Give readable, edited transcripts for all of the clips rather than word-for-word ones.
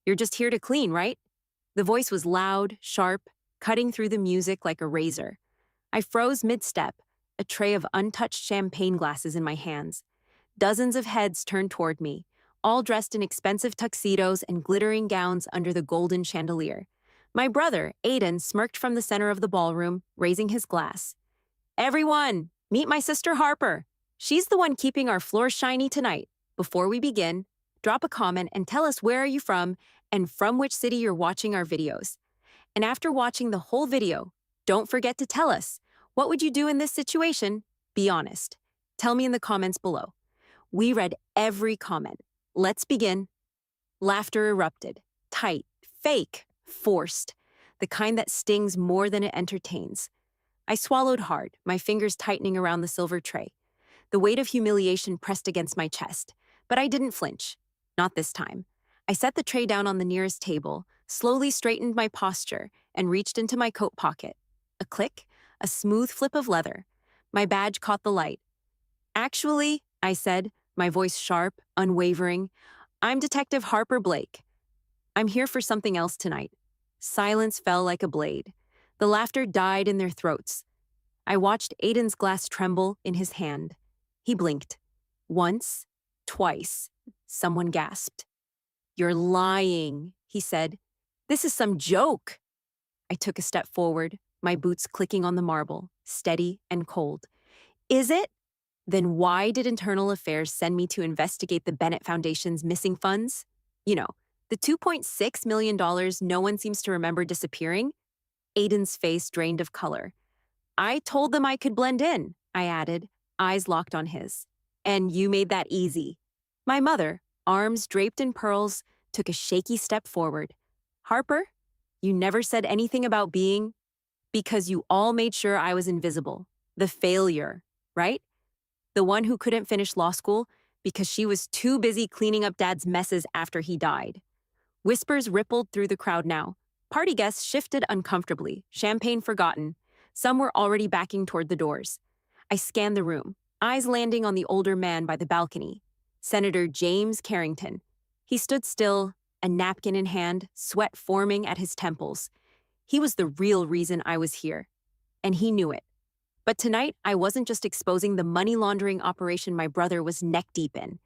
You're just here to clean, right? The voice was loud, sharp, cutting through the music like a razor. I froze mid-step, a tray of untouched champagne glasses in my hands. Dozens of heads turned toward me, all dressed in expensive tuxedos and glittering gowns under the golden chandelier. My brother, Aiden, smirked from the center of the ballroom, raising his glass. Everyone, meet my sister Harper. She's the one keeping our floors shiny tonight. Before we begin, drop a comment and tell us where are you from and from which city you're watching our videos. And after watching the whole video, don't forget to tell us, what would you do in this situation? Be honest. Tell me in the comments below. We read every comment. Let's begin. Laughter erupted. Tight, fake, forced. The kind that stings more than it entertains. I swallowed hard, my fingers tightening around the silver tray. The weight of humiliation pressed against my chest, but I didn't flinch. Not this time. I set the tray down on the nearest table, slowly straightened my posture, and reached into my coat pocket. A click, a smooth flip of leather. My badge caught the light. Actually, I said, my voice sharp, unwavering, I'm Detective Harper Blake. I'm here for something else tonight. Silence fell like a blade. The laughter died in their throats. I watched Aiden's glass tremble in his hand. He blinked. Once, twice. Someone gasped. You're lying, he said. This is some joke. I took a step forward, my boots clicking on the marble, steady and cold. Is it? Then why did Internal Affairs send me to investigate the Bennett Foundation's missing funds? You know, the $2.6 million no one seems to remember disappearing? Aiden's face drained of color. I told them I could blend in, I added, eyes locked on his. And you made that easy. My mother, arms draped in pearls, took a shaky step forward. Harper, you never said anything about being... Because you all made sure I was invisible. The failure, right? The one who couldn't finish law school because she was too busy cleaning up Dad's messes after he died. Whispers rippled through the crowd now. Party guests shifted uncomfortably, champagne forgotten. Some were already backing toward the doors. I scanned the room, eyes landing on the older man by the balcony. Senator James Carrington. He stood still, a napkin in hand, sweat forming at his temples. He was the real reason I was here, and he knew it. But tonight, I wasn't just exposing the money laundering operation my brother was neck-deep in.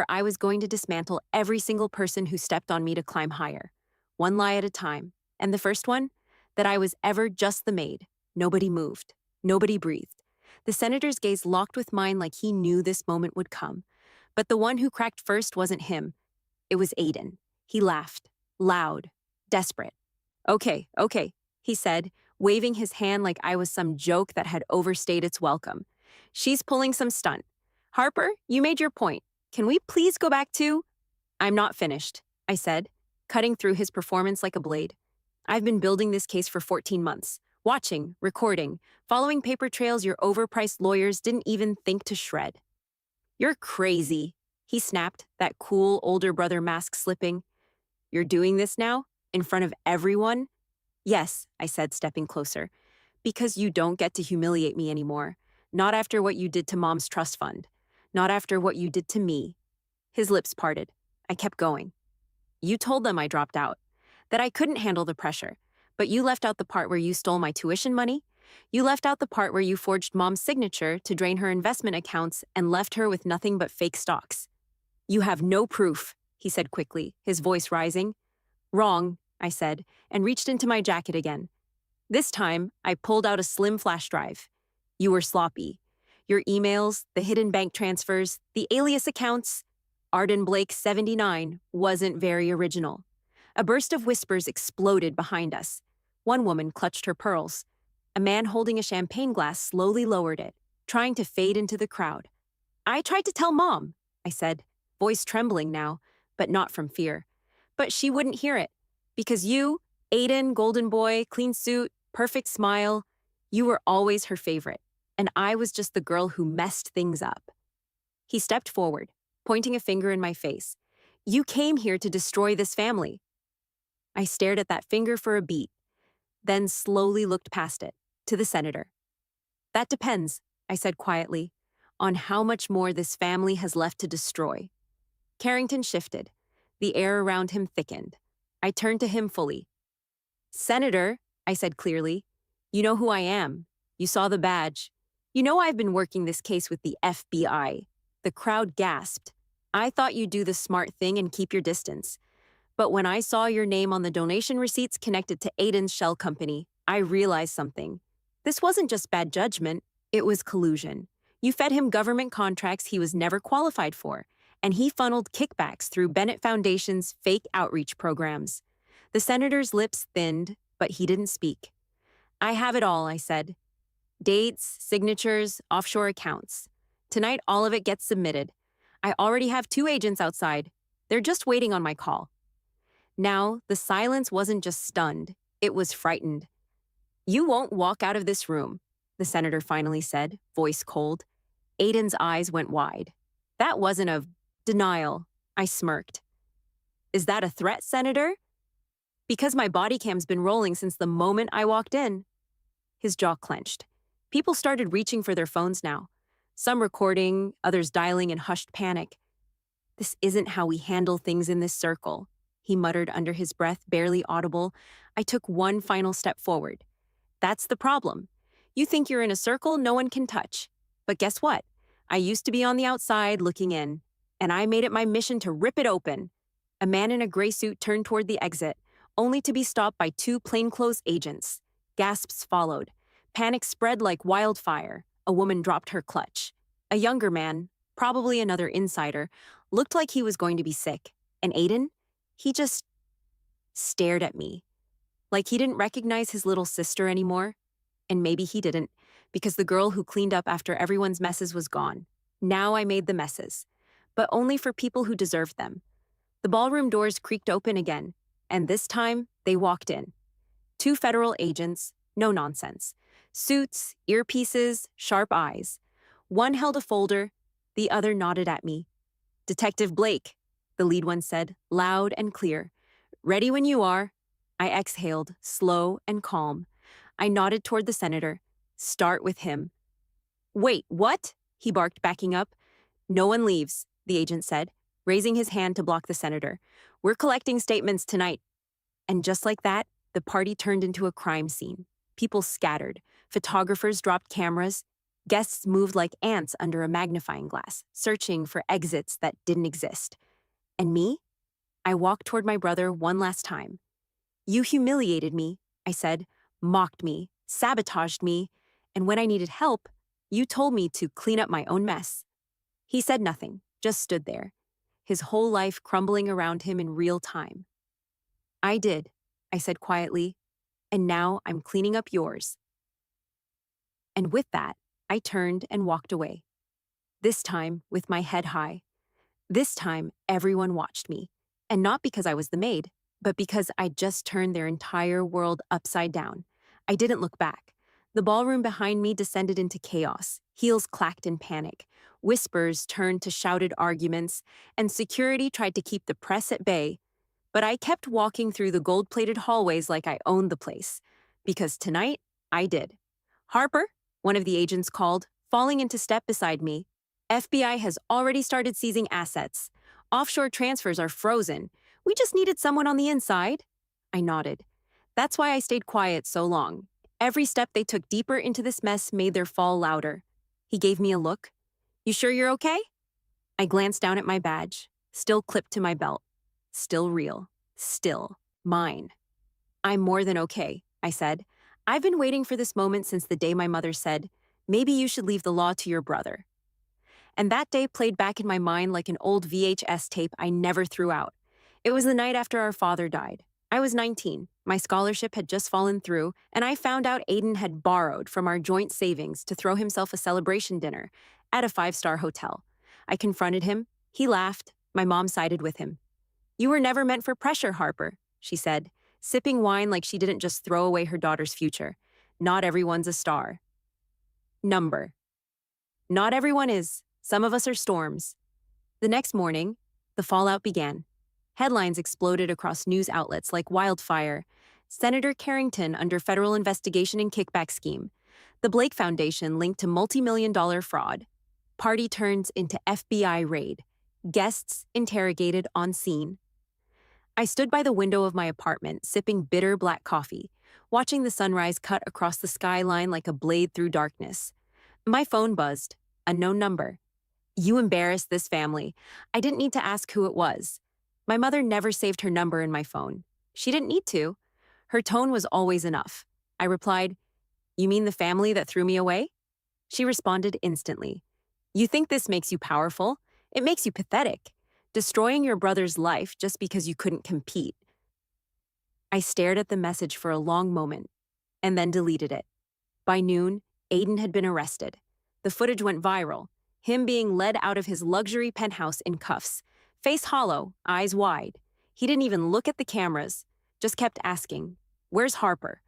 I was going to dismantle every single person who stepped on me to climb higher. One lie at a time. And the first one? That I was ever just the maid. Nobody moved. Nobody breathed. The senator's gaze locked with mine like he knew this moment would come. But the one who cracked first wasn't him. It was Aiden. He laughed. Loud. Desperate. Okay, he said, waving his hand like I was some joke that had overstayed its welcome. She's pulling some stunt. Harper, you made your point. Can we please go back to... I'm not finished, I said, cutting through his performance like a blade. I've been building this case for 14 months. Watching, recording, following paper trails your overpriced lawyers didn't even think to shred. You're crazy, he snapped, that cool older brother mask slipping. You're doing this now? In front of everyone? Yes, I said, stepping closer. Because you don't get to humiliate me anymore. Not after what you did to Mom's trust fund. Not after what you did to me. His lips parted. I kept going. You told them I dropped out. That I couldn't handle the pressure. But you left out the part where you stole my tuition money. You left out the part where you forged Mom's signature to drain her investment accounts and left her with nothing but fake stocks. You have no proof, he said quickly, his voice rising. Wrong, I said, and reached into my jacket again. This time, I pulled out a slim flash drive. You were sloppy. Your emails, the hidden bank transfers, the alias accounts. Arden Blake 79 wasn't very original. A burst of whispers exploded behind us. One woman clutched her pearls. A man holding a champagne glass slowly lowered it, trying to fade into the crowd. I tried to tell Mom, I said, voice trembling now, but not from fear. But she wouldn't hear it. Because you, Aiden, golden boy, clean suit, perfect smile, you were always her favorite. And I was just the girl who messed things up. He stepped forward, pointing a finger in my face. You came here to destroy this family. I stared at that finger for a beat, then slowly looked past it, to the senator. That depends, I said quietly, on how much more this family has left to destroy. Carrington shifted. The air around him thickened. I turned to him fully. "Senator," I said clearly, "you know who I am. You saw the badge. You know I've been working this case with the FBI." The crowd gasped. "I thought you'd do the smart thing and keep your distance. But when I saw your name on the donation receipts connected to Aiden's shell company, I realized something. This wasn't just bad judgment, it was collusion. You fed him government contracts he was never qualified for, and he funneled kickbacks through Bennett Foundation's fake outreach programs." The senator's lips thinned, but he didn't speak. "I have it all," I said. "Dates, signatures, offshore accounts. Tonight, all of it gets submitted. I already have 2 agents outside. They're just waiting on my call." Now, the silence wasn't just stunned, it was frightened. "You won't walk out of this room," the senator finally said, voice cold. Aiden's eyes went wide. "That wasn't a denial," I smirked. "Is that a threat, Senator?" "Because my body cam's been rolling since the moment I walked in." His jaw clenched. People started reaching for their phones now. Some recording, others dialing in hushed panic. "This isn't how we handle things in this circle," he muttered under his breath, barely audible. I took one final step forward. "That's the problem. You think you're in a circle no one can touch. But guess what? I used to be on the outside looking in, and I made it my mission to rip it open." A man in a gray suit turned toward the exit, only to be stopped by 2 plainclothes agents. Gasps followed. Panic spread like wildfire. A woman dropped her clutch. A younger man, probably another insider, looked like he was going to be sick. And Aiden? He just stared at me. Like he didn't recognize his little sister anymore. And maybe he didn't, because the girl who cleaned up after everyone's messes was gone. Now I made the messes, but only for people who deserved them. The ballroom doors creaked open again, and this time they walked in. 2 federal agents, no nonsense. Suits, earpieces, sharp eyes. One held a folder, the other nodded at me. "Detective Blake," the lead one said, loud and clear. "Ready when you are." I exhaled, slow and calm. I nodded toward the senator. "Start with him." "Wait, what?" he barked, backing up. "No one leaves," the agent said, raising his hand to block the senator. "We're collecting statements tonight." And just like that, the party turned into a crime scene. People scattered. Photographers dropped cameras. Guests moved like ants under a magnifying glass, searching for exits that didn't exist. And me? I walked toward my brother one last time. "You humiliated me," I said, "mocked me, sabotaged me, and when I needed help, you told me to clean up my own mess." He said nothing, just stood there, his whole life crumbling around him in real time. "I did," I said quietly, "and now I'm cleaning up yours." And with that, I turned and walked away. This time, with my head high. This time, everyone watched me. And not because I was the maid, but because I'd just turned their entire world upside down. I didn't look back. The ballroom behind me descended into chaos. Heels clacked in panic. Whispers turned to shouted arguments, and security tried to keep the press at bay. But I kept walking through the gold-plated hallways like I owned the place. Because tonight, I did. "Harper," one of the agents called, falling into step beside me. "FBI has already started seizing assets. Offshore transfers are frozen. We just needed someone on the inside." I nodded. That's why I stayed quiet so long. Every step they took deeper into this mess made their fall louder. He gave me a look. "You sure you're okay?" I glanced down at my badge, still clipped to my belt. Still real. Still mine. "I'm more than okay," I said. "I've been waiting for this moment since the day my mother said, 'Maybe you should leave the law to your brother.'" And that day played back in my mind like an old VHS tape I never threw out. It was the night after our father died. I was 19. My scholarship had just fallen through, and I found out Aiden had borrowed from our joint savings to throw himself a celebration dinner at a 5-star hotel. I confronted him. He laughed. My mom sided with him. "You were never meant for pressure, Harper," she said, sipping wine like she didn't just throw away her daughter's future. "Not everyone's a star." Number. Not everyone is. Some of us are storms. The next morning, the fallout began. Headlines exploded across news outlets like wildfire. Senator Carrington under federal investigation and kickback scheme. The Blake Foundation linked to multi-million-dollar fraud. Party turns into FBI raid. Guests interrogated on scene. I stood by the window of my apartment, sipping bitter black coffee, watching the sunrise cut across the skyline like a blade through darkness. My phone buzzed. Unknown number. You embarrassed this family. I didn't need to ask who it was. My mother never saved her number in my phone. She didn't need to. Her tone was always enough. I replied, "You mean the family that threw me away?" She responded instantly. "You think this makes you powerful? It makes you pathetic. Destroying your brother's life just because you couldn't compete." I stared at the message for a long moment and then deleted it. By noon, Aiden had been arrested. The footage went viral, him being led out of his luxury penthouse in cuffs, face hollow, eyes wide. He didn't even look at the cameras, just kept asking, "Where's Harper?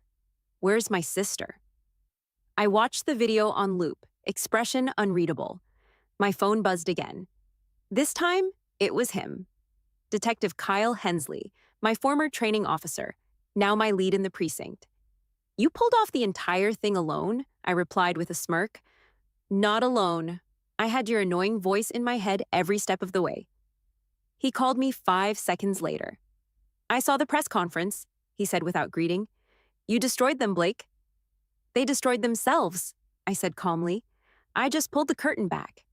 Where's my sister?" I watched the video on loop, expression unreadable. My phone buzzed again. This time, it was him. Detective Kyle Hensley, my former training officer, now my lead in the precinct. "You pulled off the entire thing alone?" I replied with a smirk. "Not alone. I had your annoying voice in my head every step of the way." He called me 5 seconds later. "I saw the press conference," he said without greeting. "You destroyed them, Blake." "They destroyed themselves," I said calmly. "I just pulled the curtain back."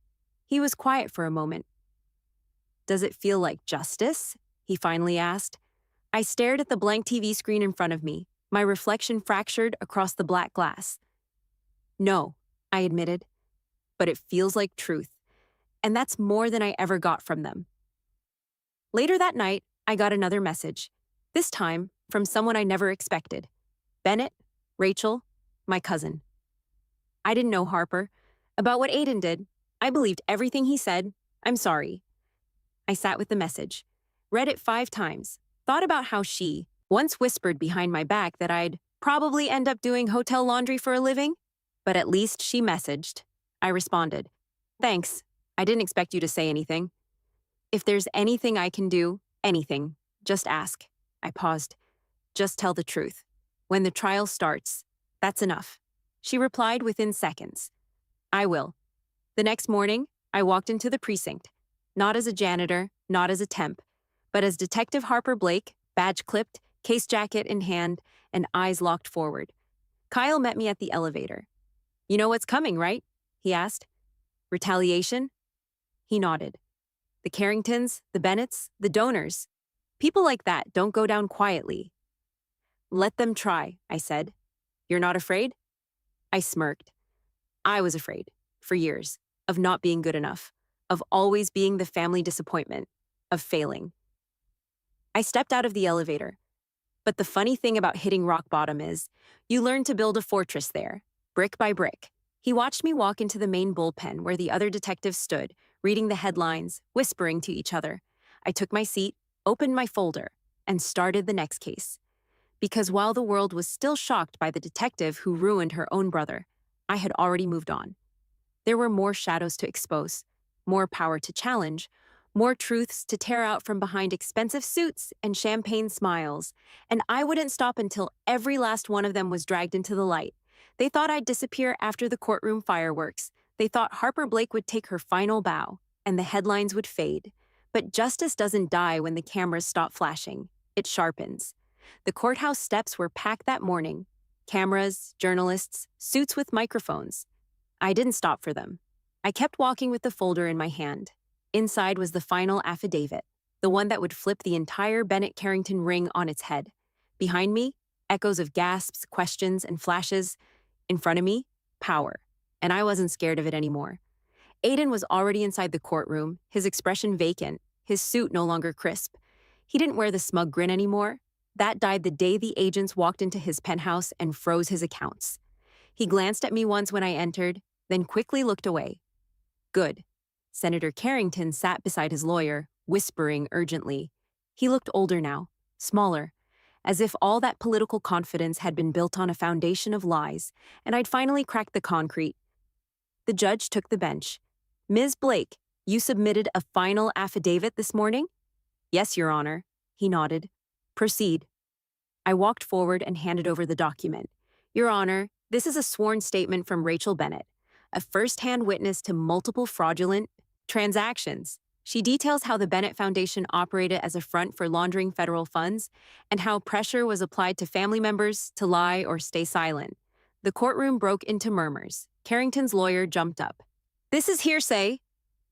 He was quiet for a moment. "Does it feel like justice?" he finally asked. I stared at the blank TV screen in front of me, my reflection fractured across the black glass. "No," I admitted, "but it feels like truth. And that's more than I ever got from them." Later that night, I got another message, this time from someone I never expected. Bennett, Rachel, my cousin. I didn't know Harper. About what Aiden did, I believed everything he said. "I'm sorry." I sat with the message, read it 5 times, thought about how she once whispered behind my back that I'd probably end up doing hotel laundry for a living. But at least she messaged. I responded, "Thanks. I didn't expect you to say anything. If there's anything I can do, anything, just ask." I paused. "Just tell the truth. When the trial starts, that's enough." She replied within seconds. "I will." The next morning, I walked into the precinct, not as a janitor, not as a temp, but as Detective Harper Blake, badge clipped, case jacket in hand, and eyes locked forward. Kyle met me at the elevator. "You know what's coming, right?" he asked. "Retaliation?" He nodded. "The Carringtons, the Bennetts, the donors. People like that don't go down quietly." "Let them try," I said. "You're not afraid?" I smirked. I was afraid, for years, of not being good enough, of always being the family disappointment, of failing. I stepped out of the elevator. But the funny thing about hitting rock bottom is, you learn to build a fortress there, brick by brick. He watched me walk into the main bullpen where the other detectives stood, reading the headlines, whispering to each other. I took my seat, opened my folder, and started the next case. Because while the world was still shocked by the detective who ruined her own brother, I had already moved on. There were more shadows to expose, more power to challenge, more truths to tear out from behind expensive suits and champagne smiles, and I wouldn't stop until every last one of them was dragged into the light. They thought I'd disappear after the courtroom fireworks. They thought Harper Blake would take her final bow, and the headlines would fade. But justice doesn't die when the cameras stop flashing. It sharpens. The courthouse steps were packed that morning. Cameras, journalists, suits with microphones. I didn't stop for them. I kept walking with the folder in my hand. Inside was the final affidavit, the one that would flip the entire Bennett-Carrington ring on its head. Behind me, echoes of gasps, questions, and flashes. In front of me, power. And I wasn't scared of it anymore. Aiden was already inside the courtroom, his expression vacant, his suit no longer crisp. He didn't wear the smug grin anymore. That died the day the agents walked into his penthouse and froze his accounts. He glanced at me once when I entered, then quickly looked away. Good. Senator Carrington sat beside his lawyer, whispering urgently. He looked older now, smaller, as if all that political confidence had been built on a foundation of lies, and I'd finally cracked the concrete. The judge took the bench. "Ms. Blake, you submitted a final affidavit this morning?" "Yes, Your Honor." He nodded. "Proceed." I walked forward and handed over the document. "Your Honor, this is a sworn statement from Rachel Bennett, a first-hand witness to multiple fraudulent transactions." She details how the Bennett Foundation operated as a front for laundering federal funds and how pressure was applied to family members to lie or stay silent. The courtroom broke into murmurs. Carrington's lawyer jumped up. "This is hearsay."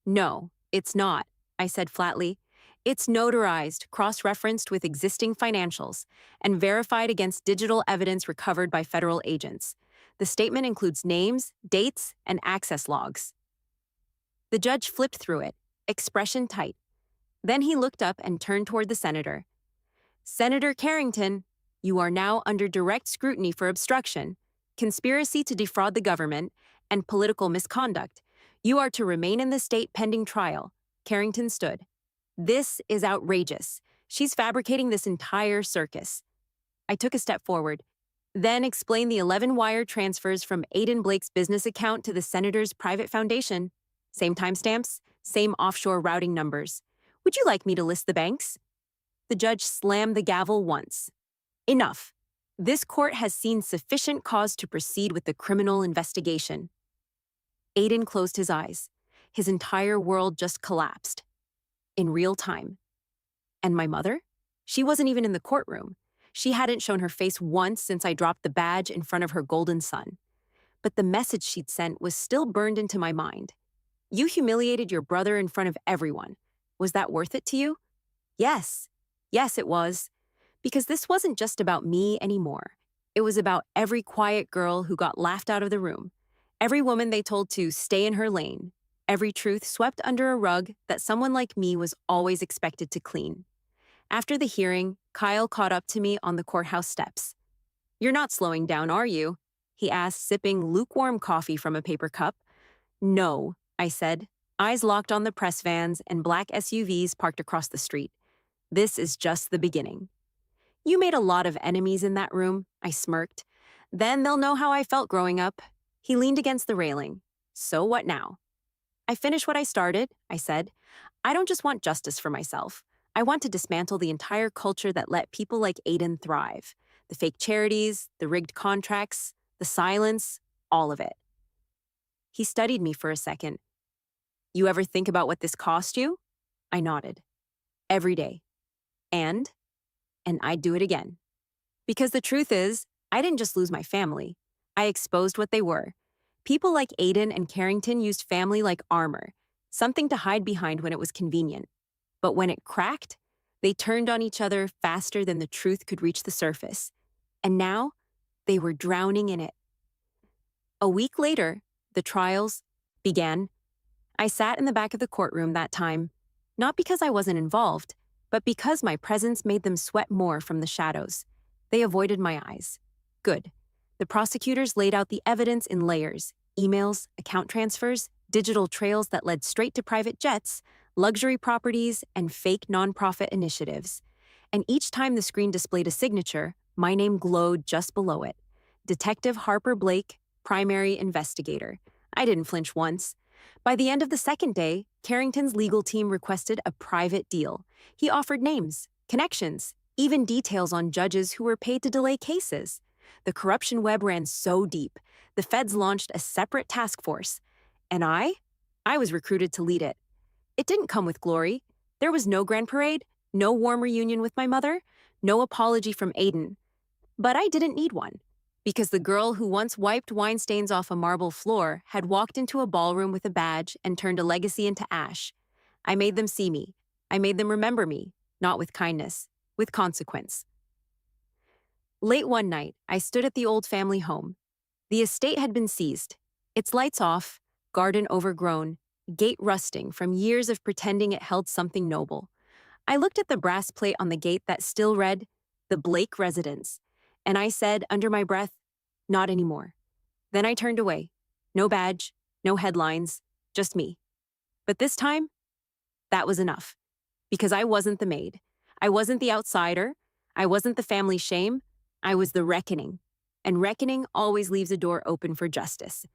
"No, it's not," I said flatly. "It's notarized, cross-referenced with existing financials, and verified against digital evidence recovered by federal agents. The statement includes names, dates, and access logs." The judge flipped through it, expression tight. Then he looked up and turned toward the senator. "Senator Carrington, you are now under direct scrutiny for obstruction, conspiracy to defraud the government, and political misconduct. You are to remain in the state pending trial." Carrington stood. "This is outrageous. She's fabricating this entire circus." I took a step forward, then explained the 11 wire transfers from Aiden Blake's business account to the senator's private foundation. Same timestamps, same offshore routing numbers. "Would you like me to list the banks?" The judge slammed the gavel once. "Enough. This court has seen sufficient cause to proceed with the criminal investigation." Aiden closed his eyes. His entire world just collapsed. In real time. And my mother? She wasn't even in the courtroom. She hadn't shown her face once since I dropped the badge in front of her golden son. But the message she'd sent was still burned into my mind. "You humiliated your brother in front of everyone. Was that worth it to you?" Yes. Yes, it was. Because this wasn't just about me anymore. It was about every quiet girl who got laughed out of the room. Every woman they told to stay in her lane. Every truth swept under a rug that someone like me was always expected to clean. After the hearing, Kyle caught up to me on the courthouse steps. "You're not slowing down, are you?" he asked, sipping lukewarm coffee from a paper cup. "No," I said, eyes locked on the press vans and black SUVs parked across the street. "This is just the beginning." "You made a lot of enemies in that room," I smirked. "Then they'll know how I felt growing up." He leaned against the railing. "So what now?" "I finished what I started," I said. "I don't just want justice for myself. I want to dismantle the entire culture that let people like Aiden thrive. The fake charities, the rigged contracts, the silence, all of it." He studied me for a second. "You ever think about what this cost you?" I nodded. "Every day. And I'd do it again." Because the truth is, I didn't just lose my family. I exposed what they were. People like Aiden and Carrington used family like armor, something to hide behind when it was convenient. But when it cracked, they turned on each other faster than the truth could reach the surface. And now, they were drowning in it. A week later, the trials began. I sat in the back of the courtroom that time, not because I wasn't involved, but because my presence made them sweat more from the shadows. They avoided my eyes. Good. The prosecutors laid out the evidence in layers: emails, account transfers, digital trails that led straight to private jets, luxury properties, and fake nonprofit initiatives. And each time the screen displayed a signature, my name glowed just below it. Detective Harper Blake, primary investigator. I didn't flinch once. By the end of the second day, Carrington's legal team requested a private deal. He offered names, connections, even details on judges who were paid to delay cases. The corruption web ran so deep, the feds launched a separate task force. And I was recruited to lead it. It didn't come with glory. There was no grand parade, no warm reunion with my mother, no apology from Aiden. But I didn't need one, because the girl who once wiped wine stains off a marble floor had walked into a ballroom with a badge and turned a legacy into ash. I made them see me. I made them remember me, not with kindness, with consequence. Late one night, I stood at the old family home. The estate had been seized, its lights off, garden overgrown, gate rusting from years of pretending it held something noble. I looked at the brass plate on the gate that still read, "The Blake Residence," and I said under my breath, "Not anymore." Then I turned away. No badge, no headlines, just me. But this time, that was enough. Because I wasn't the maid. I wasn't the outsider. I wasn't the family shame. I was the reckoning. And reckoning always leaves a door open for justice.